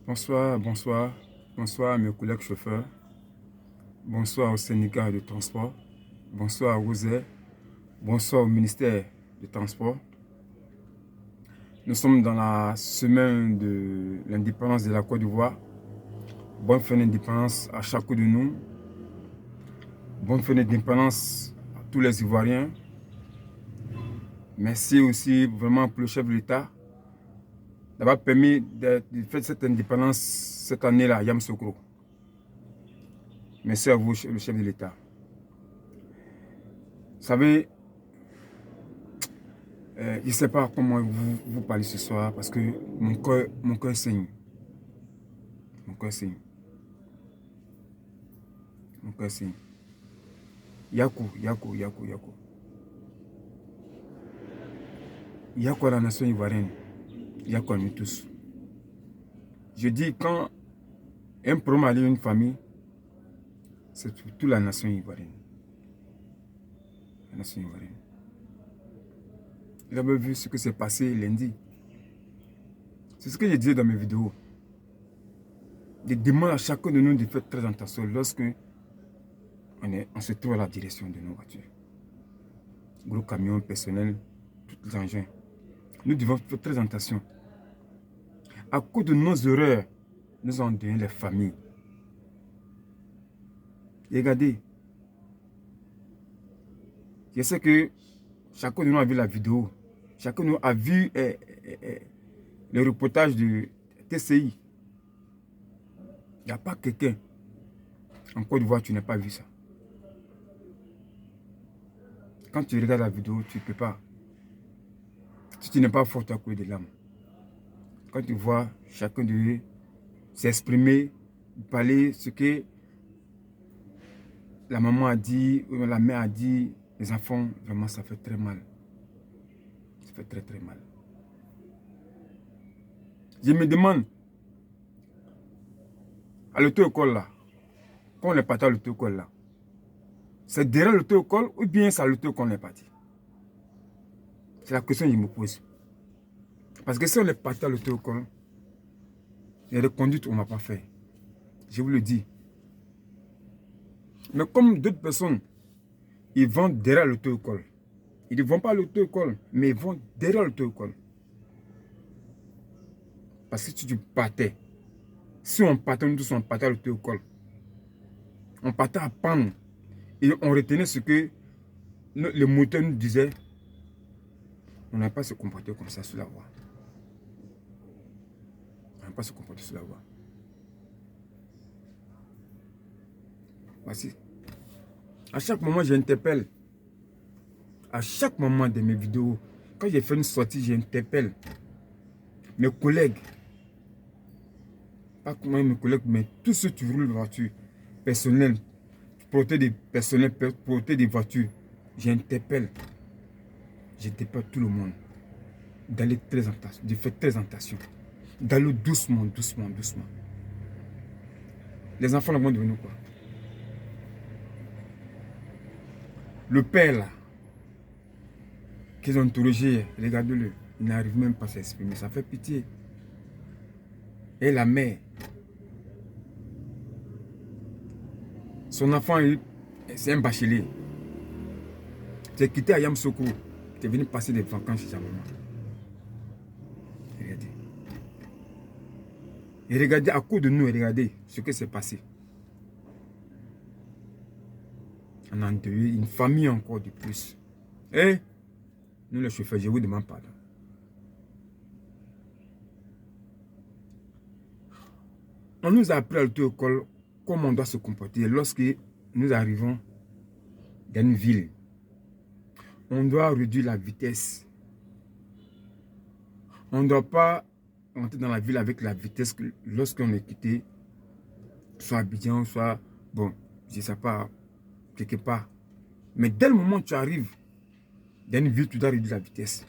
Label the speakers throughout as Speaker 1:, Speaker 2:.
Speaker 1: Bonsoir, bonsoir, bonsoir à mes collègues chauffeurs, bonsoir au syndicat de transport, bonsoir à Rosé, bonsoir au ministère du Transport. Nous sommes dans la semaine de l'indépendance de la Côte d'Ivoire. Bonne fin d'indépendance à chacun de nous. Bonne fin d'indépendance à tous les Ivoiriens. Merci aussi vraiment pour le chef de l'État d'avoir permis de faire cette indépendance cette année-là, Yamoussoukro. Merci à vous, le chef de l'État. Vous savez, je ne sais pas comment vous parler ce soir parce que mon cœur saigne. Mon cœur saigne. Mon cœur saigne. Yako. Yako à la nation ivoirienne. Yako à nous tous. Je dis, quand un problème arrive à une famille, c'est pour toute la nation ivoirienne. La nation ivoirienne. Vous avez vu ce que s'est passé lundi. C'est ce que je disais dans mes vidéos. Je demande à chacun de nous de faire très attention lorsque on se trouve à la direction de nos voitures. Gros camions, personnel, tous les engins. Nous devons faire très attention. À cause de nos erreurs, nous avons donné les familles. Et regardez. Je sais que chacun de nous a vu la vidéo. Chacun de nous a vu le reportage de TCI. Il n'y a pas quelqu'un en Côte d'Ivoire, tu n'as pas vu ça. Quand tu regardes la vidéo, tu ne peux pas. Si tu n'es pas fort, tu as coulé des larmes. Quand tu vois chacun de eux s'exprimer, parler ce que la maman a dit, ou la mère a dit, les enfants, vraiment ça fait très mal. Ça fait très très mal. Je me demande, à l'auto-école là, quand on est parti à l'auto-école là, c'est derrière l'auto-école ou bien c'est à l'auto-école qu'on est parti? C'est la question que je me pose. Parce que si on est parti à l'auto-école, il y a des conduites qu'on n'a pas fait. Je vous le dis. Mais comme d'autres personnes, ils vont derrière l'auto-école. Ils ne vont pas à l'auto-école, mais ils vont derrière l'auto-école. Parce que si tu partais, si on partait, nous tous on partait à l'auto-école, on partait à prendre et on retenait ce que le moteur nous disait, on n'a pas se comporter comme ça sur la voie. On n'a pas se comporter sur la voie. Voici. À chaque moment, j'interpelle. À chaque moment de mes vidéos, quand j'ai fait une sortie, j'interpelle mes collègues. Pas comment mes collègues, mais tous ceux qui roulent de voiture, personnel, protéger des personnels, protéger des voitures. J'interpelle tout le monde d'aller très attention, de faire très attention, d'aller doucement. Les enfants là vont devenir quoi? Le père là, qu'ils ont interrogé, regardez-le, il n'arrive même pas à s'exprimer, ça fait pitié. Et la mère, son enfant, c'est un bachelier. J'ai quitté à Yamoussoukro, tu es venu passer des vacances chez sa maman. Regardez. Et regardez, à cause de nous, regardez ce qui s'est passé. On a endeuillé une famille encore de plus. Et nous les chauffeurs, je vous demande pardon. On nous a appris à l'auto-école comment on doit se comporter lorsque nous arrivons dans une ville. On doit réduire la vitesse. On ne doit pas entrer dans la ville avec la vitesse que lorsqu'on est quitté, soit Abidjan, soit, bon, je ne sais pas, quelque part. Mais dès le moment où tu arrives dans une ville, tu dois réduire la vitesse.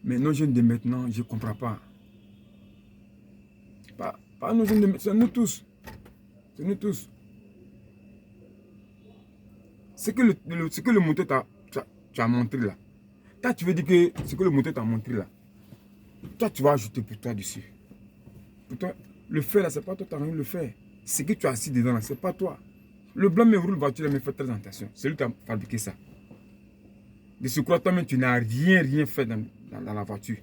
Speaker 1: Mais nos jeunes de maintenant, je ne comprends pas. Pas nos jeunes de maintenant, c'est nous tous. C'est nous tous. Ce que le moteur t'a montré là. Toi, tu veux dire que ce que le moteur t'a montré là, toi, tu vas ajouter pour toi dessus. Pourtant, le fer là, c'est pas toi qui as rien le fer. Ce que tu as assis dedans là, c'est pas toi. Le blanc me roule voiture, mais fait très attention. C'est lui qui a fabriqué ça. De ce quoi, toi-même, tu n'as rien fait dans la voiture.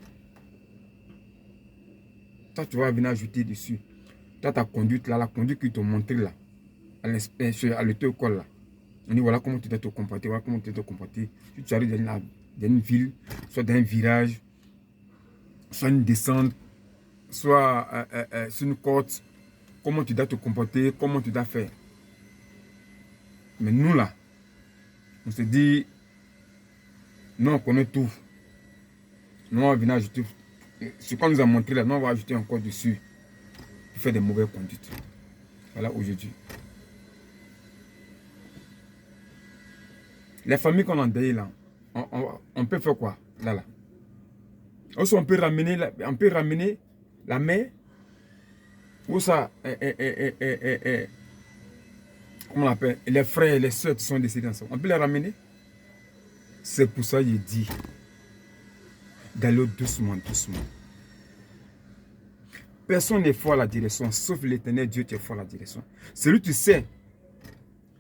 Speaker 1: Toi, tu vas venir ajouter dessus. Toi, ta conduite là, la conduite qu'ils t'ont montré là, à l'auto-école là. On dit voilà comment tu dois te comporter, voilà comment tu dois te comporter. Si tu arrives dans une ville, soit dans un virage, soit une descente, soit sur une côte, comment tu dois te comporter, comment tu dois faire. Mais nous là, on se dit, nous on connaît tout. Nous on va venir ajouter, ce qu'on nous a montré là, nous on va ajouter encore dessus pour faire des mauvaises conduites. Voilà aujourd'hui. Les familles qu'on a endeuillées là, on peut faire quoi là? Aussi on peut ramener la mère, ou ça, comment on l'appelle, les frères et les soeurs qui sont décédés ensemble. On peut les ramener. C'est pour ça que je dis d'aller doucement. Personne n'est fort à la direction, sauf l'Éternel Dieu qui est fort à la direction. Celui qui sait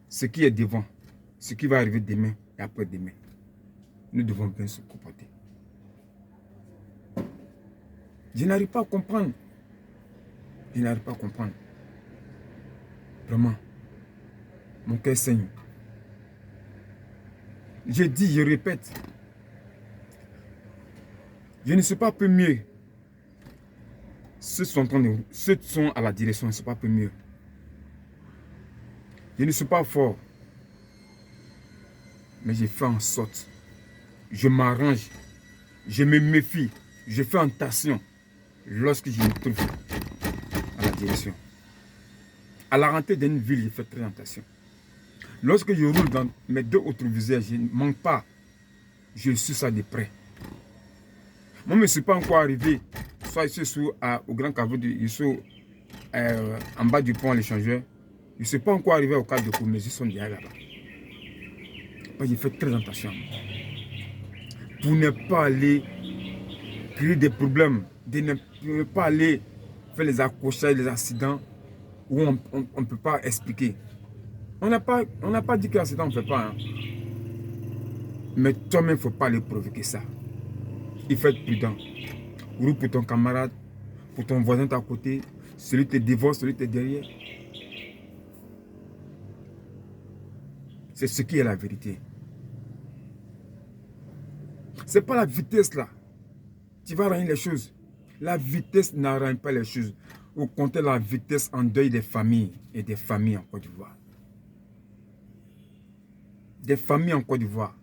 Speaker 1: ce qui est devant, ce qui va arriver demain et après-demain. Nous devons bien se comporter. Je n'arrive pas à comprendre. Vraiment. Mon cœur saigne. Je dis, je répète. Je ne suis pas peu mieux. Ceux qui sont à la direction ne sont pas peu mieux. Je ne suis pas fort. Mais je fais en sorte. Je m'arrange. Je me méfie. Je fais attention lorsque je me trouve à la direction. À la rentrée d'une ville, je fais très attention. Lorsque je roule dans mes deux autres viseurs, je ne manque pas. Je suis ça de près. Moi, je ne suis pas encore arrivé. Soit ici au Grand Caveau, en bas du pont, l'échangeur. Je ne suis pas encore arrivé au cadre de cours, mais ils sont déjà là-bas. Je fais très attention. Pour ne pas aller créer des problèmes, de ne pas aller faire les accrochages, les accidents où on ne peut pas expliquer. On n'a pas dit que l'accident, on ne fait pas. Hein. Mais toi-même, il ne faut pas aller provoquer ça. Il faut être prudent. Roule pour ton camarade, pour ton voisin à côté, celui qui te divorce, celui qui est derrière. C'est ce qui est la vérité. Ce n'est pas la vitesse là. Tu vas arranger les choses. La vitesse n'arrange pas les choses. Au contraire, la vitesse endeuille des familles et des familles en Côte d'Ivoire. Des familles en Côte d'Ivoire.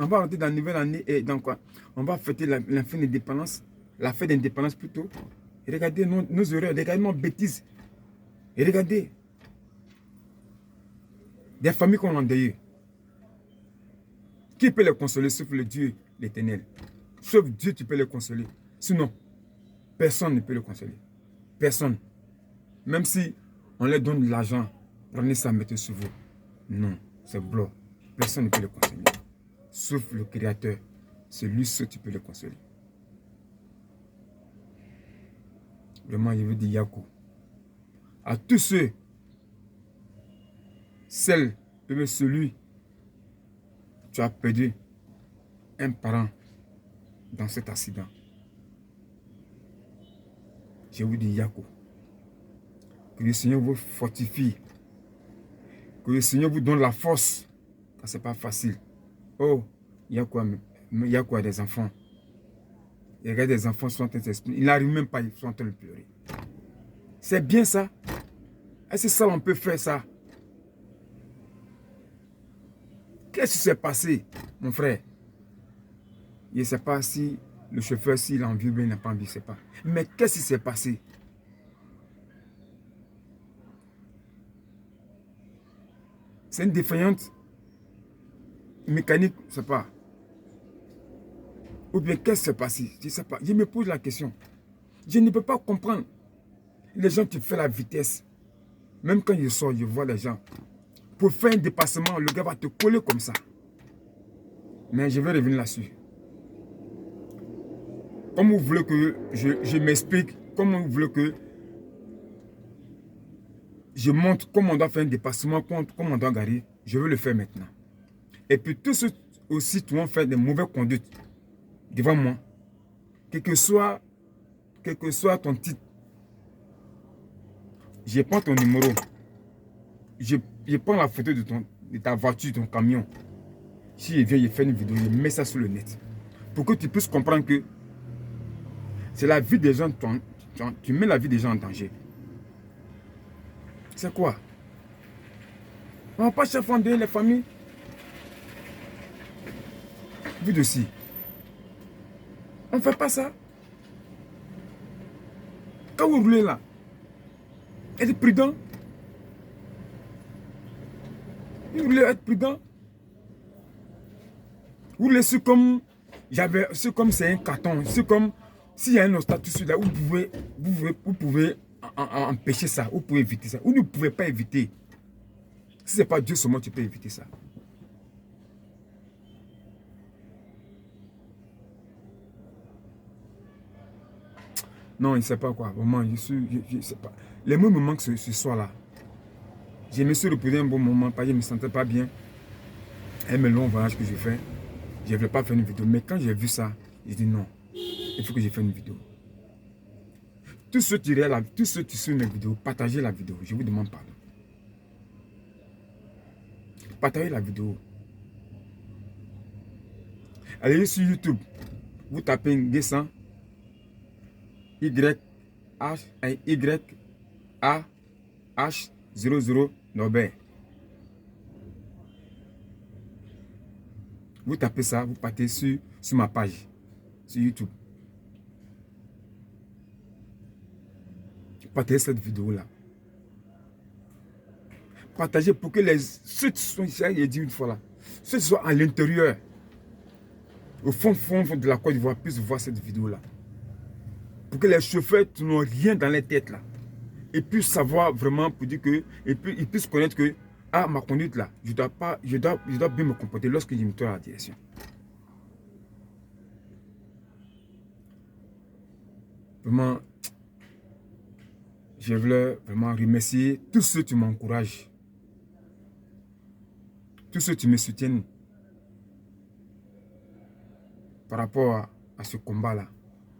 Speaker 1: On va rentrer dans la nouvelle année et dans quoi? On va fêter la fin d'indépendance, la fête d'indépendance plutôt. Et regardez nos erreurs, regardez nos bêtises. Et regardez. Des familles qu'on a endeuillées. Qui peut les consoler sauf le Dieu, l'Éternel? Sauf Dieu, tu peux les consoler. Sinon, personne ne peut le consoler. Personne. Même si on leur donne de l'argent, prenez ça, mettez sur vous. Non, c'est blanc. Personne ne peut le consoler. Sauf le Créateur. C'est lui seul qui peut le consoler. Vraiment, je veux dire Yakou. À tous ceux, celle, celui, tu as perdu un parent dans cet accident. Je vous dis Yakou. Que le Seigneur vous fortifie. Que le Seigneur vous donne la force. Car ce n'est pas facile. Oh, Yakou a des enfants. Il regarde des enfants sont en train de s'exprimer. Ils n'arrivent même pas, ils sont en train de pleurer. C'est bien ça. Est-ce que ça, on peut faire ça? Qu'est-ce qui s'est passé, mon frère? Je ne sais pas si le chauffeur, s'il a envie ou bien il n'a pas envie, je ne sais pas. Mais qu'est-ce qui s'est passé? C'est une défaillante mécanique, je ne sais pas. Ou bien qu'est-ce qui s'est passé? Je ne sais pas. Je me pose la question. Je ne peux pas comprendre. Les gens qui font la vitesse. Même quand je sors, je vois les gens. Pour faire un dépassement, le gars va te coller comme ça. Mais je vais revenir là-dessus. Comme vous voulez que je m'explique, comme vous voulez que je montre comment on doit faire un dépassement, comment on doit garer, je veux le faire maintenant. Et puis tous ceux aussi qui vont faire des mauvaises conduites devant moi, quel que soit ton titre, je prends ton numéro, je prends la photo de ta voiture, ton camion. Si je viens, je fais une vidéo, je mets ça sur le net. Pour que tu puisses comprendre que c'est la vie des gens, tu mets la vie des gens en danger. C'est quoi? On ne va pas chaque fois donner les familles. Vu de ci. On ne fait pas ça. Quand vous roulez là, être prudent. Vous voulez être prudent. Vous laissez comme c'est comme c'est un carton. C'est comme s'il y a un obstacle là, vous pouvez empêcher ça. Vous pouvez éviter ça. Vous ne pouvez pas éviter. Si ce n'est pas Dieu seulement, tu peux éviter ça. Non, il ne sait pas quoi. Vraiment, je sais pas. Les mots me manquent ce soir-là. Je me suis reposé un bon moment, parce que je ne me sentais pas bien. Un long voyage que je fais. Je ne voulais pas faire une vidéo. Mais quand j'ai vu ça, j'ai dit non. Il faut que je fasse une vidéo. Tous ceux qui suivent mes vidéos, partagez la vidéo. Je vous demande pardon. Partagez la vidéo. Allez sur YouTube. Vous tapez Nguessan. YAH00 Norbert. Vous tapez ça, vous partez sur ma page, sur YouTube. Partagez cette vidéo-là. Partagez pour que ceux qui sont ici, j'ai dit une fois là, ceux qui sont à l'intérieur, au fond de la Côte d'Ivoire, puissent voir cette vidéo-là. Pour que les chauffeurs n'ont rien dans les têtes là. Et puissent savoir vraiment, pour dire que, et puis ils puissent connaître que, ah, ma conduite là, je dois bien me comporter lorsque je me tourne à la direction. Vraiment, je voulais vraiment remercier tous ceux qui m'encouragent, tous ceux qui me soutiennent par rapport à ce combat-là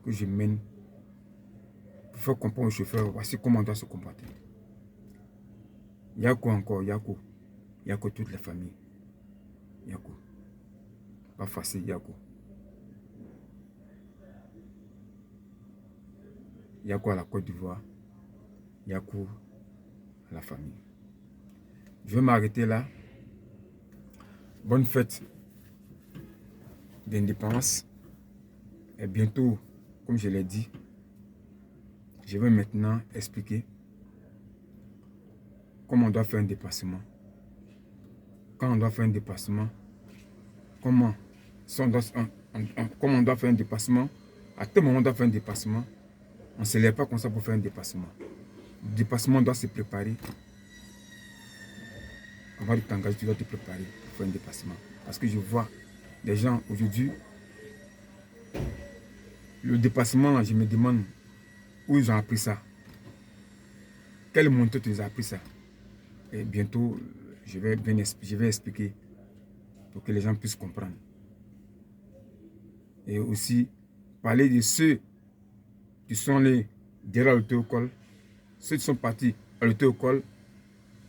Speaker 1: que je mène pour faire comprendre aux chauffeurs, voici comment on doit se comporter. Yako encore, Yako toutes les familles. Yako. Pas facile, Yako. Yako à la Côte d'Ivoire. Yako à la famille. Je vais m'arrêter là. Bonne fête d'indépendance. Et bientôt, comme je l'ai dit, je vais maintenant expliquer comment on doit faire un dépassement. Quand on doit faire un dépassement, comment on doit faire un dépassement, à quel moment on doit faire un dépassement. On ne se lève pas comme ça pour faire un dépassement. Le dépassement doit se préparer. Avant de t'engager, tu dois te préparer pour faire un dépassement. Parce que je vois des gens aujourd'hui, le dépassement, là, je me demande où ils ont appris ça. Quel monteur tu les as appris ça? Et bientôt, je vais expliquer pour que les gens puissent comprendre. Et aussi, parler de ceux qui sont allés derrière l'auto-école, ceux qui sont partis à l'auto-école,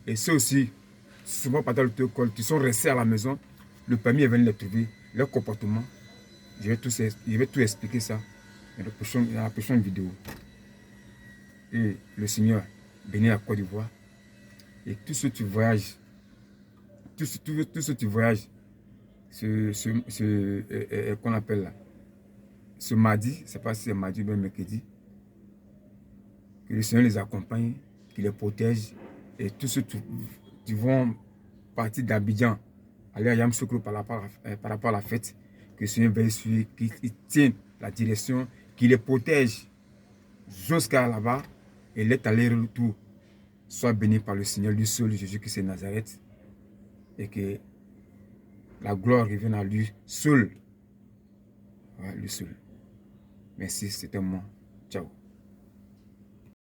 Speaker 1: et ceux aussi qui sont pas partis à l'auto-école, qui sont restés à la maison, le permis est venu les trouver, leur comportement. Je vais tout expliquer ça dans la prochaine vidéo. Et le Seigneur bénit la Côte d'Ivoire. Et tous ceux qui voyagent, tous ceux qui voyagent, qu'on appelle là, ce mardi, je ne sais pas si c'est mardi ou bien mercredi, que le Seigneur les accompagne, qu'il les protège. Et tous ceux qui vont partir d'Abidjan, aller à Yamoussoukro par rapport à la fête, que le Seigneur veille sur eux, qu'il tienne la direction, qu'il les protège jusqu'à là-bas, et let aller-retour soit béni par le Seigneur, lui seul, Jésus-Christ de Nazareth, et que la gloire revienne à lui seul. Ouais, lui seul. Merci, c'était moi. Ciao.